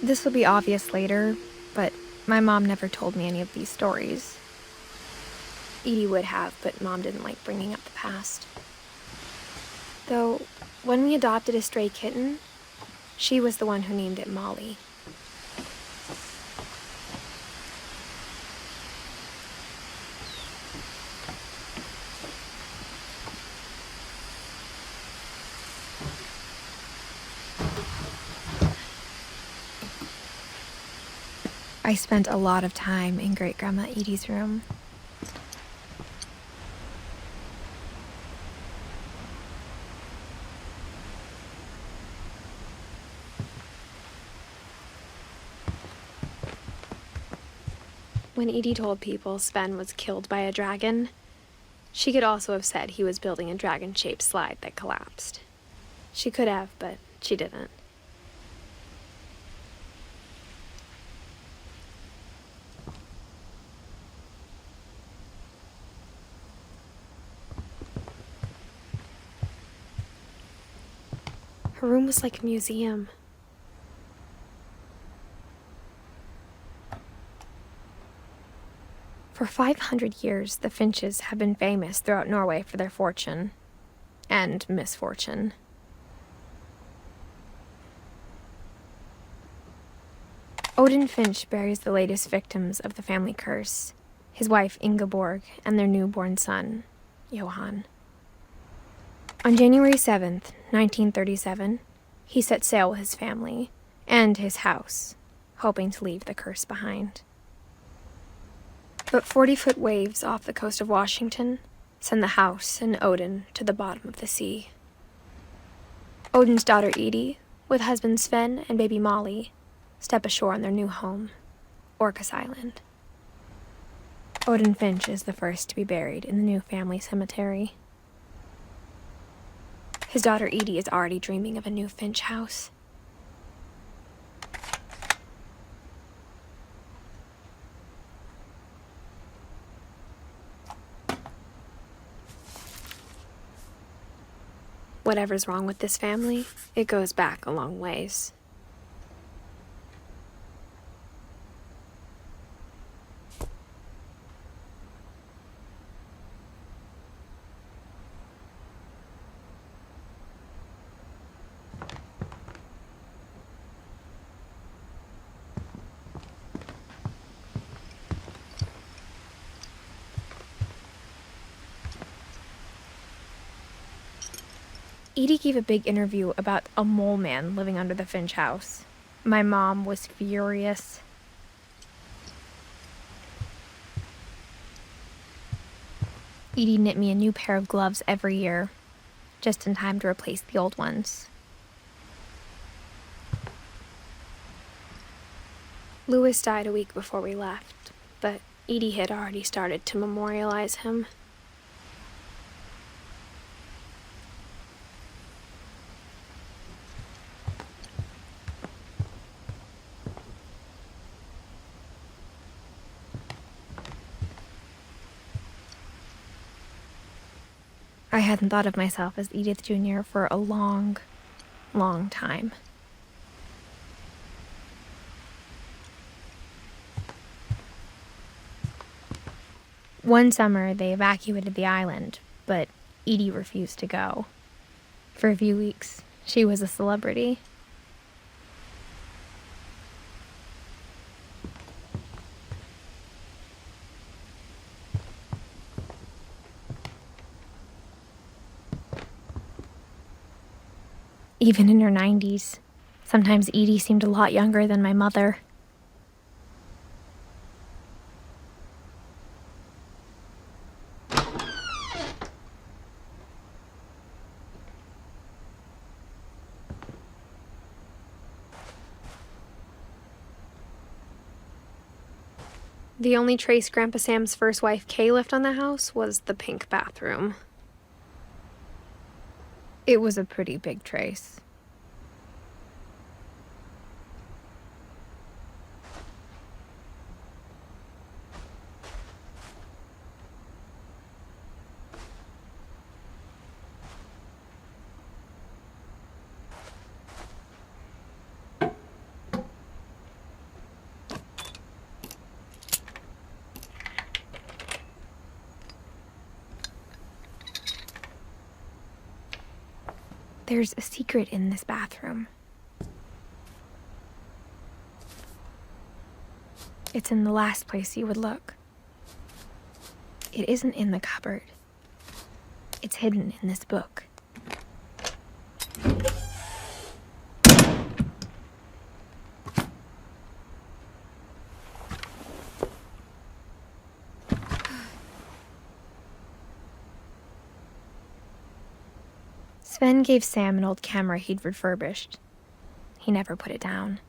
This will be obvious later, but my mom never told me any of these stories. Edie would have, but Mom didn't like bringing up the past. Though, when we adopted a stray kitten, she was the one who named it Molly. I spent a lot of time in Great-Grandma Edie's room. When Edie told people Sven was killed by a dragon, she could also have said he was building a dragon-shaped slide that collapsed. She could have, but she didn't. Her room was like a museum. For 500 years, the Finches have been famous throughout Norway for their fortune and misfortune. Odin Finch buries the latest victims of the family curse, his wife Ingeborg and their newborn son, Johan. On January 7th, 1937, he set sail with his family and his house, hoping to leave the curse behind. But 40-foot waves off the coast of Washington send the house and Odin to the bottom of the sea. Odin's daughter Edie, with husband Sven and baby Molly, step ashore on their new home, Orcas Island. Odin Finch is the first to be buried in the new family cemetery. His daughter Edie is already dreaming of a new Finch house. Whatever's wrong with this family, it goes back a long ways. Edie gave a big interview about a mole man living under the Finch house. My mom was furious. Edie knit me a new pair of gloves every year, just in time to replace the old ones. Louis died a week before we left, but Edie had already started to memorialize him. I hadn't thought of myself as Edith Jr. for a long, long time. One summer, they evacuated the island, but Edie refused to go. For a few weeks, she was a celebrity. Even in her 90s, sometimes Edie seemed a lot younger than my mother. The only trace Grandpa Sam's first wife Kay left on the house was the pink bathroom. It was a pretty big trace. There's a secret in this bathroom. It's in the last place you would look. It isn't in the cupboard. It's hidden in this book. Sven gave Sam an old camera he'd refurbished. He never put it down.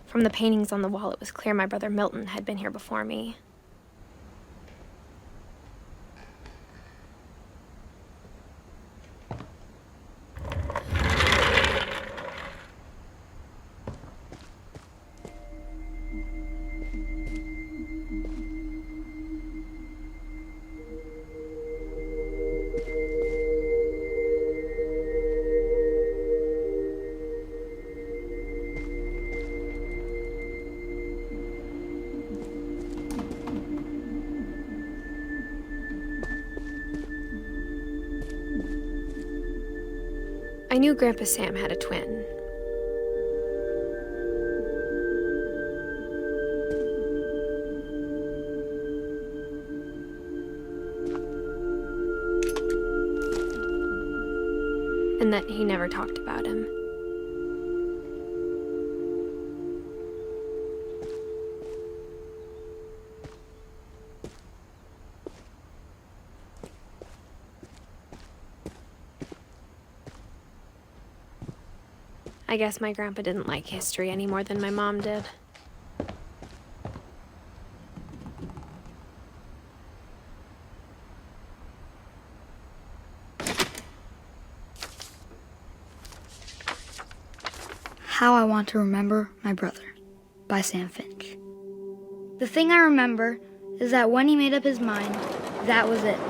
From the paintings on the wall, it was clear my brother Milton had been here before me. I knew Grandpa Sam had a twin. And that he never talked about him. I guess my grandpa didn't like history any more than my mom did. How I Want to Remember My Brother by Sam Finch. The thing I remember is that when he made up his mind, that was it.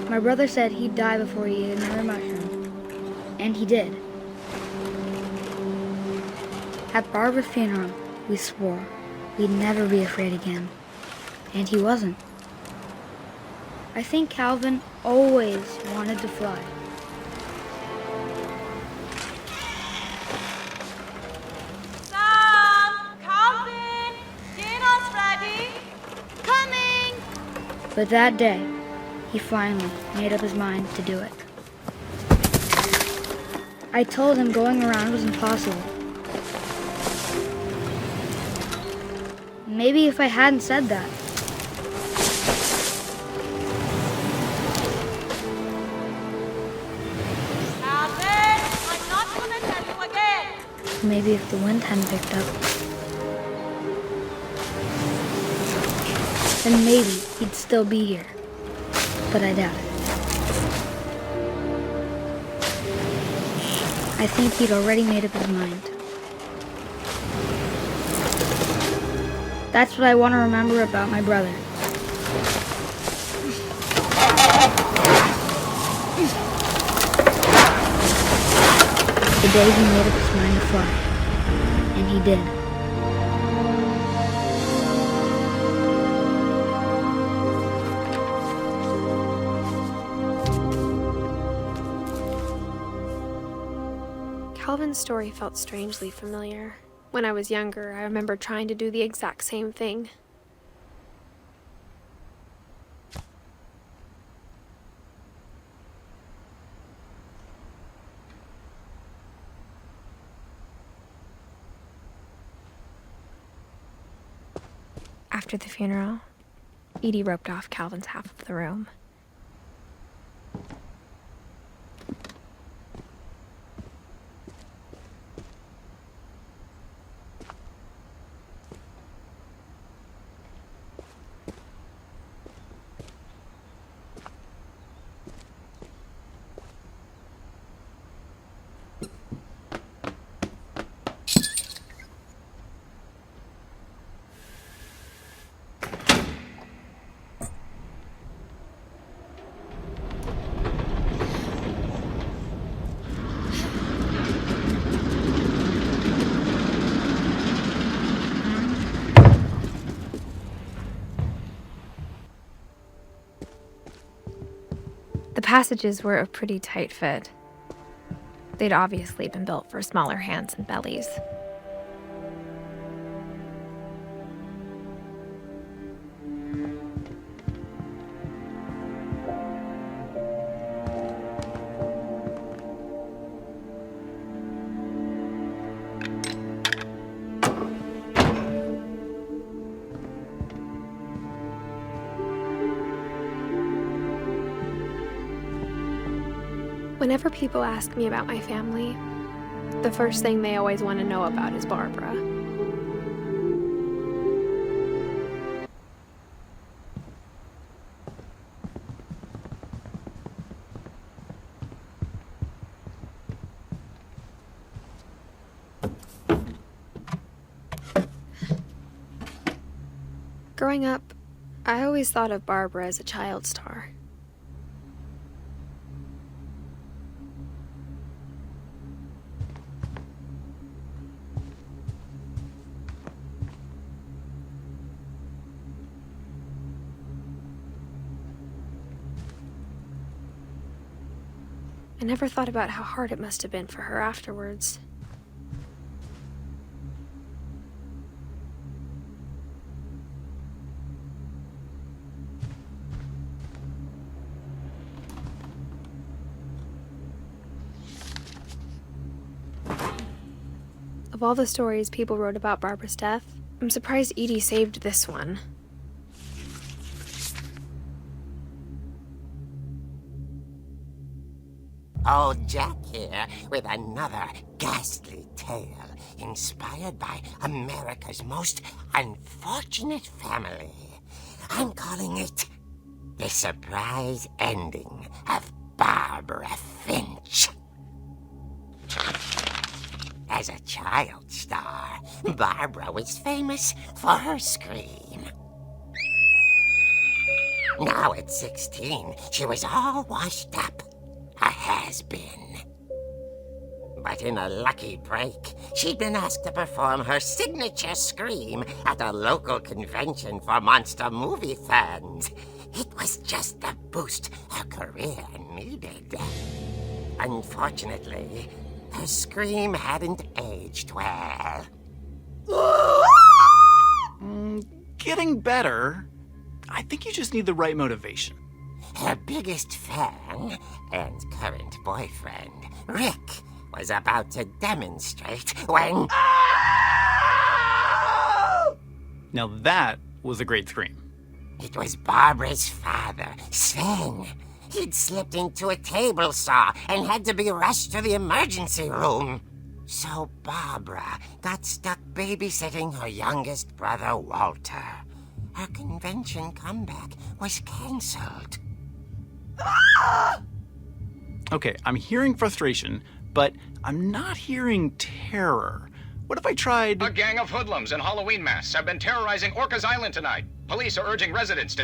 My brother said he'd die before he ate another mushroom. And he did. At Barbara's funeral, we swore we'd never be afraid again. And he wasn't. I think Calvin always wanted to fly. Sam! Calvin! Dinner's ready! Coming! But that day, he finally made up his mind to do it. I told him going around was impossible. Maybe if I hadn't said that. Calvin! I'm not gonna tell you again! Maybe if the wind hadn't picked up. Then maybe he'd still be here. But I doubt it. I think he'd already made up his mind. That's what I want to remember about my brother. The day he made up his mind to fly. And he did. Calvin's story felt strangely familiar. When I was younger, I remember trying to do the exact same thing. After the funeral, Edie roped off Calvin's half of the room. passages were a pretty tight fit. They'd obviously been built for smaller hands and bellies. Whenever people ask me about my family, the first thing they always want to know about is Barbara. Growing up, I always thought of Barbara as a child star. I never thought about how hard it must have been for her afterwards. Of all the stories people wrote about Barbara's death, I'm surprised Edie saved this one. Old Jack here with another ghastly tale inspired by America's most unfortunate family. I'm calling it The Surprise Ending of Barbara Finch. As a child star, Barbara was famous for her scream. Now at 16, she was all washed up. A has-been. But in a lucky break, she'd been asked to perform her signature scream at a local convention for monster movie fans. It was just the boost her career needed. Unfortunately, her scream hadn't aged well. Getting better. I think you just need the right motivation. Her biggest fan and current boyfriend, Rick, was about to demonstrate when... Now that was a great scream. It was Barbara's father, Sven. He'd slipped into a table saw and had to be rushed to the emergency room. So Barbara got stuck babysitting her youngest brother, Walter. Her convention comeback was canceled. Okay, I'm hearing frustration, but I'm not hearing terror. What if I tried... A gang of hoodlums in Halloween masks have been terrorizing Orcas Island tonight. Police are urging residents to...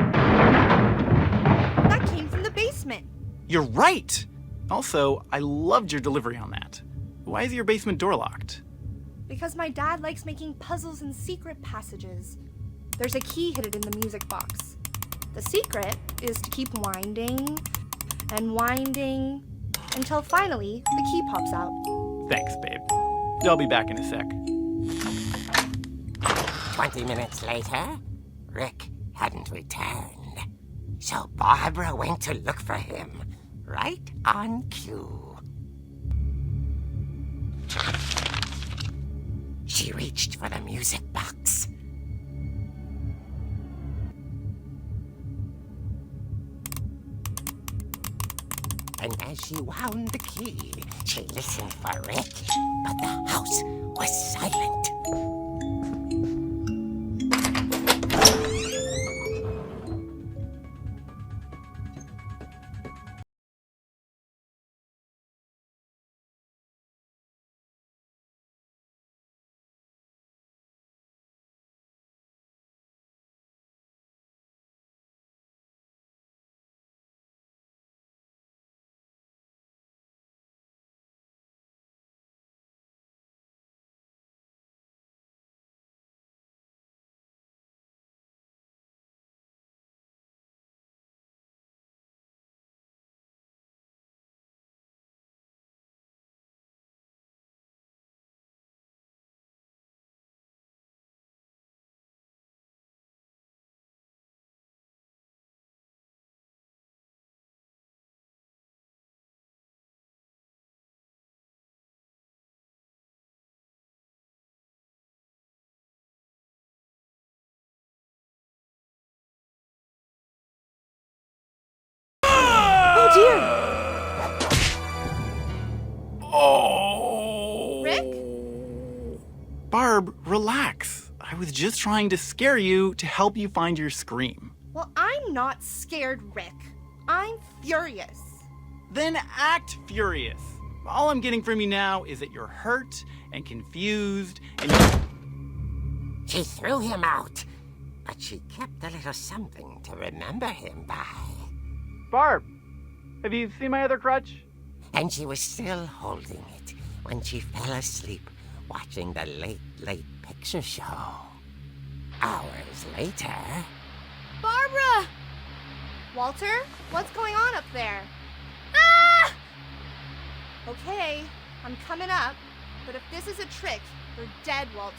That came from the basement. You're right! Also, I loved your delivery on that. Why is your basement door locked? Because my dad likes making puzzles and secret passages. There's a key hidden in the music box. The secret is to keep winding and winding until finally the key pops out. Thanks, babe. I'll be back in a sec. 20 minutes later, Rick hadn't returned. So Barbara went to look for him, right on cue. She reached for the music box. And as she wound the key, she listened for Rick, but the house was silent. I was just trying to scare you to help you find your scream. Well, I'm not scared, Rick. I'm furious. Then act furious. All I'm getting from you now is that you're hurt and confused and She threw him out, but she kept a little something to remember him by. Barb, have you seen my other crutch? And she was still holding it when she fell asleep watching the late picture show. Hours later... Barbara! Walter, what's going on up there? Ah! Okay, I'm coming up, but if this is a trick, you're dead, Walter.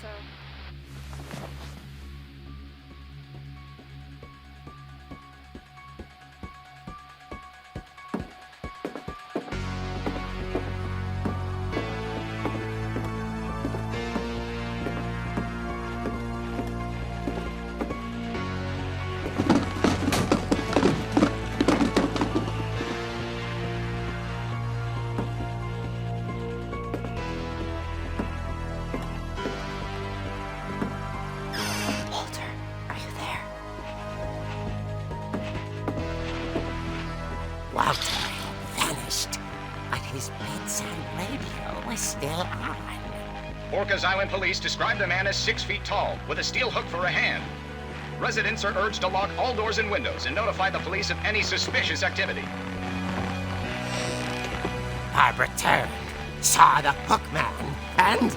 Walter had vanished, but his bedside radio was still on. Orcas Island police describe the man as 6 feet tall, with a steel hook for a hand. Residents are urged to lock all doors and windows and notify the police of any suspicious activity. Barbara turned, saw the hook man, and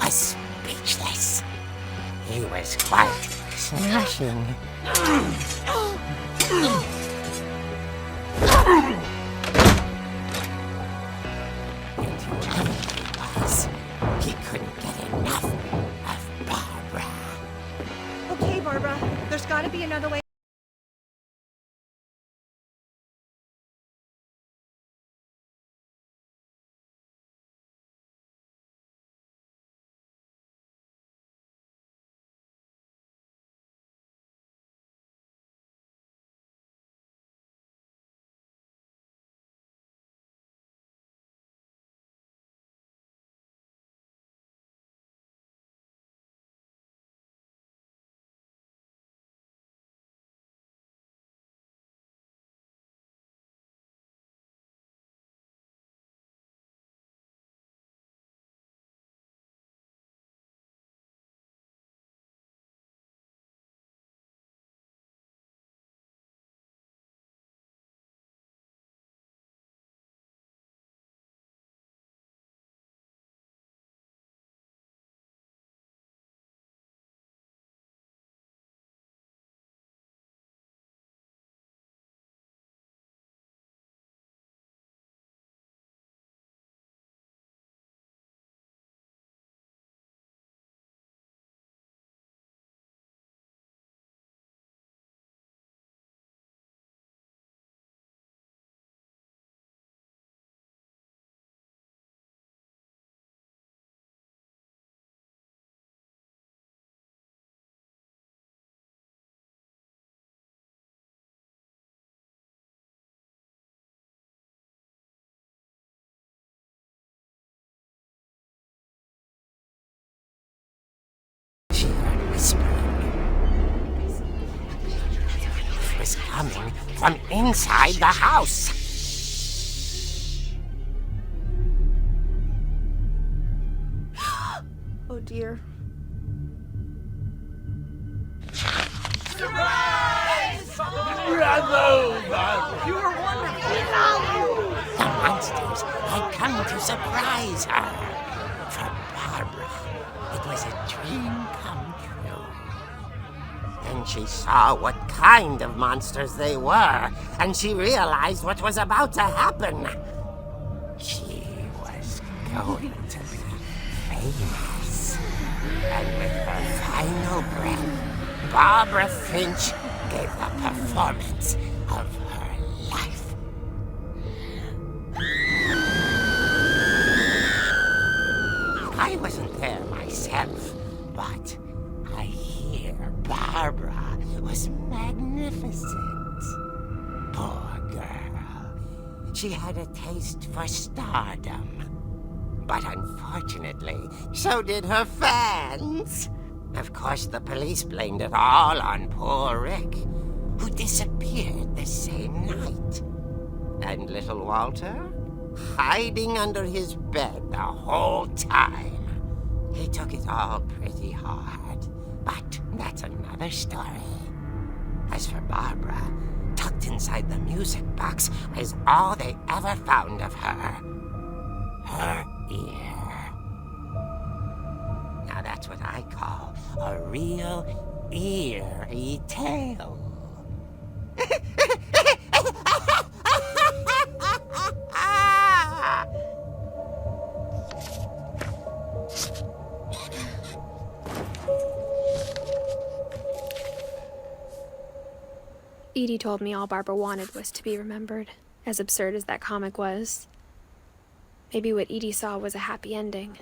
was speechless. He was quite smashing. And whoever he was, he couldn't get enough of Barbara. Okay, Barbara, there's gotta be another way. She heard whispering. It was coming from inside the house. Oh dear. The monsters had come to surprise her. For Barbara, it was a dream come true. Then she saw what kind of monsters they were, and she realized what was about to happen. She was going to be famous. And with her final breath, Barbara Finch gave the performance of her life. I wasn't there myself, but I hear Barbara was magnificent. Poor girl. She had a taste for stardom. But unfortunately, so did her fans. Of course, the police blamed it all on poor Rick, who disappeared the same night. And little Walter? Hiding under his bed the whole time. He took it all pretty hard, but that's another story. As for Barbara, tucked inside the music box is all they ever found of her. Her ear. Now that's what I call a real eerie tale. Edie told me all Barbara wanted was to be remembered, as absurd as that comic was. Maybe what Edie saw was a happy ending.